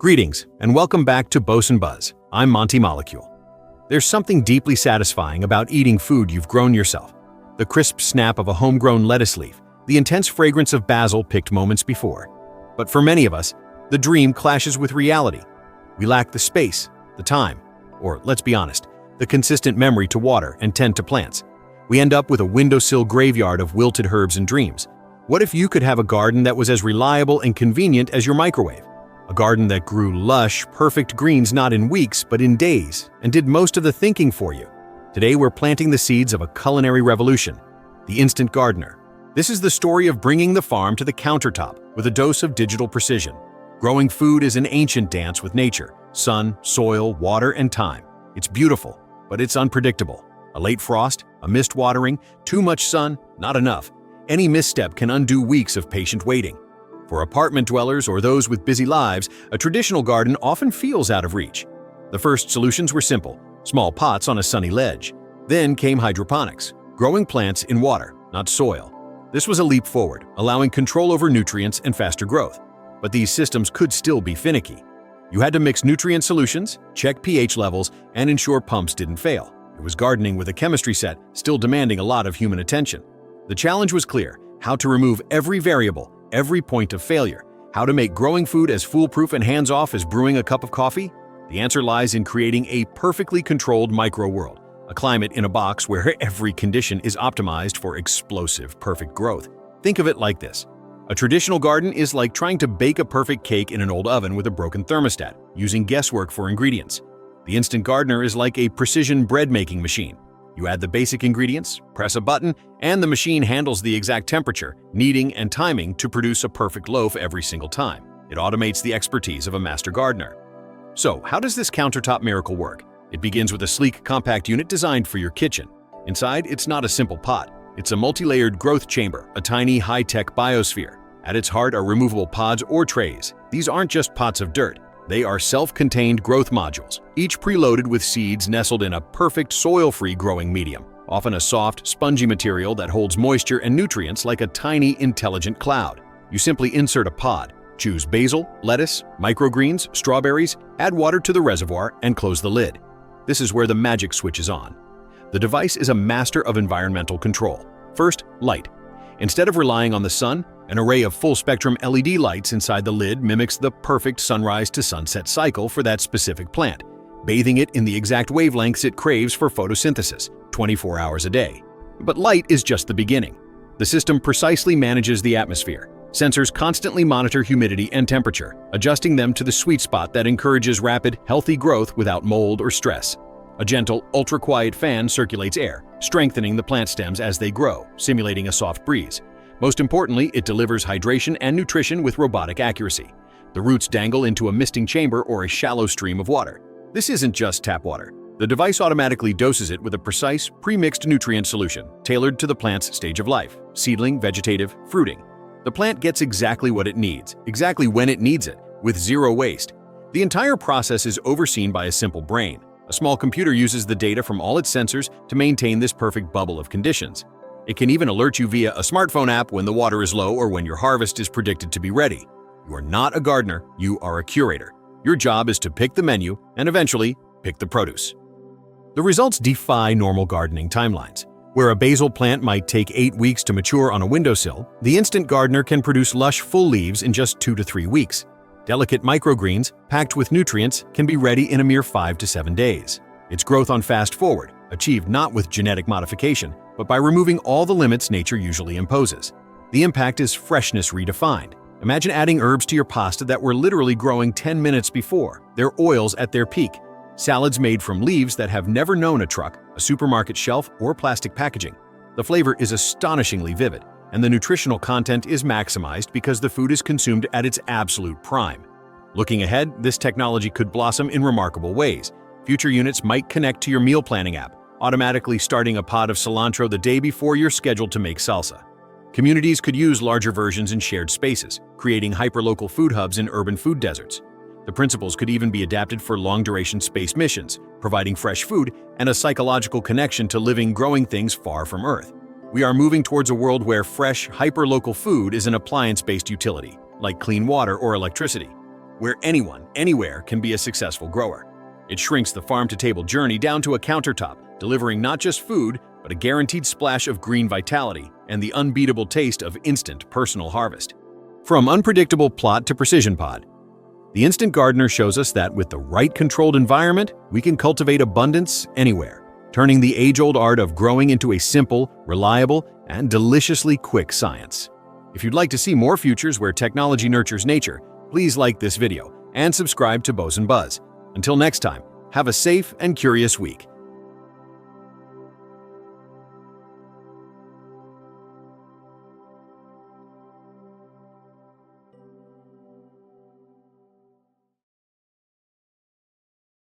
Greetings, and welcome back to Boson Buzz. I'm Monty Molecule. There's something deeply satisfying about eating food you've grown yourself. The crisp snap of a homegrown lettuce leaf, the intense fragrance of basil picked moments before. But for many of us, the dream clashes with reality. We lack the space, the time, or let's be honest, the consistent memory to water and tend to plants. We end up with a windowsill graveyard of wilted herbs and dreams. What if you could have a garden that was as reliable and convenient as your microwave? A garden that grew lush, perfect greens not in weeks but in days, and did most of the thinking for you. Today we're planting the seeds of a culinary revolution, the instant gardener. This is the story of bringing the farm to the countertop with a dose of digital precision. Growing food is an ancient dance with nature, sun, soil, water, and time. It's beautiful, but it's unpredictable. A late frost, a missed watering, too much sun, not enough. Any misstep can undo weeks of patient waiting. For apartment dwellers or those with busy lives, a traditional garden often feels out of reach. The first solutions were simple, small pots on a sunny ledge. Then came hydroponics, growing plants in water, not soil. This was a leap forward, allowing control over nutrients and faster growth. But these systems could still be finicky. You had to mix nutrient solutions, check pH levels, and ensure pumps didn't fail. It was gardening with a chemistry set, still demanding a lot of human attention. The challenge was clear: how to remove every variable, every point of failure. How to make growing food as foolproof and hands-off as brewing a cup of coffee? The answer lies in creating a perfectly controlled micro-world, a climate in a box where every condition is optimized for explosive, perfect growth. Think of it like this. A traditional garden is like trying to bake a perfect cake in an old oven with a broken thermostat, using guesswork for ingredients. The instant gardener is like a precision bread-making machine. You add the basic ingredients, press a button, and the machine handles the exact temperature, kneading, and timing to produce a perfect loaf every single time. It automates the expertise of a master gardener. So, how does this countertop miracle work? It begins with a sleek, compact unit designed for your kitchen. Inside, it's not a simple pot. It's a multi-layered growth chamber, a tiny, high-tech biosphere. At its heart are removable pods or trays. These aren't just pots of dirt. They are self-contained growth modules, each preloaded with seeds nestled in a perfect soil-free growing medium, often a soft, spongy material that holds moisture and nutrients like a tiny, intelligent cloud. You simply insert a pod, choose basil, lettuce, microgreens, strawberries, add water to the reservoir, and close the lid. This is where the magic switches on. The device is a master of environmental control. First, light. Instead of relying on the sun, an array of full-spectrum LED lights inside the lid mimics the perfect sunrise-to-sunset cycle for that specific plant, bathing it in the exact wavelengths it craves for photosynthesis, 24 hours a day. But light is just the beginning. The system precisely manages the atmosphere. Sensors constantly monitor humidity and temperature, adjusting them to the sweet spot that encourages rapid, healthy growth without mold or stress. A gentle, ultra-quiet fan circulates air, strengthening the plant stems as they grow, simulating a soft breeze. Most importantly, it delivers hydration and nutrition with robotic accuracy. The roots dangle into a misting chamber or a shallow stream of water. This isn't just tap water. The device automatically doses it with a precise, pre-mixed nutrient solution, tailored to the plant's stage of life: seedling, vegetative, fruiting. The plant gets exactly what it needs, exactly when it needs it, with zero waste. The entire process is overseen by a simple brain. A small computer uses the data from all its sensors to maintain this perfect bubble of conditions. It can even alert you via a smartphone app when the water is low or when your harvest is predicted to be ready. You are not a gardener, you are a curator. Your job is to pick the menu and eventually pick the produce. The results defy normal gardening timelines. Where a basil plant might take 8 weeks to mature on a windowsill, the instant gardener can produce lush, full leaves in just 2 to 3 weeks. Delicate microgreens, packed with nutrients, can be ready in a mere 5 to 7 days. It's growth on fast forward, achieved not with genetic modification, but by removing all the limits nature usually imposes. The impact is freshness redefined. Imagine adding herbs to your pasta that were literally growing 10 minutes before, their oils at their peak. Salads made from leaves that have never known a truck, a supermarket shelf, or plastic packaging. The flavor is astonishingly vivid, and the nutritional content is maximized because the food is consumed at its absolute prime. Looking ahead, this technology could blossom in remarkable ways. Future units might connect to your meal planning app, automatically starting a pod of cilantro the day before you're scheduled to make salsa. Communities could use larger versions in shared spaces, creating hyperlocal food hubs in urban food deserts. The principles could even be adapted for long-duration space missions, providing fresh food and a psychological connection to living, growing things far from Earth. We are moving towards a world where fresh, hyperlocal food is an appliance-based utility, like clean water or electricity. where anyone, anywhere can be a successful grower. It shrinks the farm-to-table journey down to a countertop, delivering not just food, but a guaranteed splash of green vitality and the unbeatable taste of instant personal harvest. From unpredictable plot to precision pod, the Instant Gardener shows us that with the right controlled environment, we can cultivate abundance anywhere, turning the age-old art of growing into a simple, reliable, and deliciously quick science. If you'd like to see more futures where technology nurtures nature, please like this video and subscribe to Boson Buzz. Until next time, have a safe and curious week.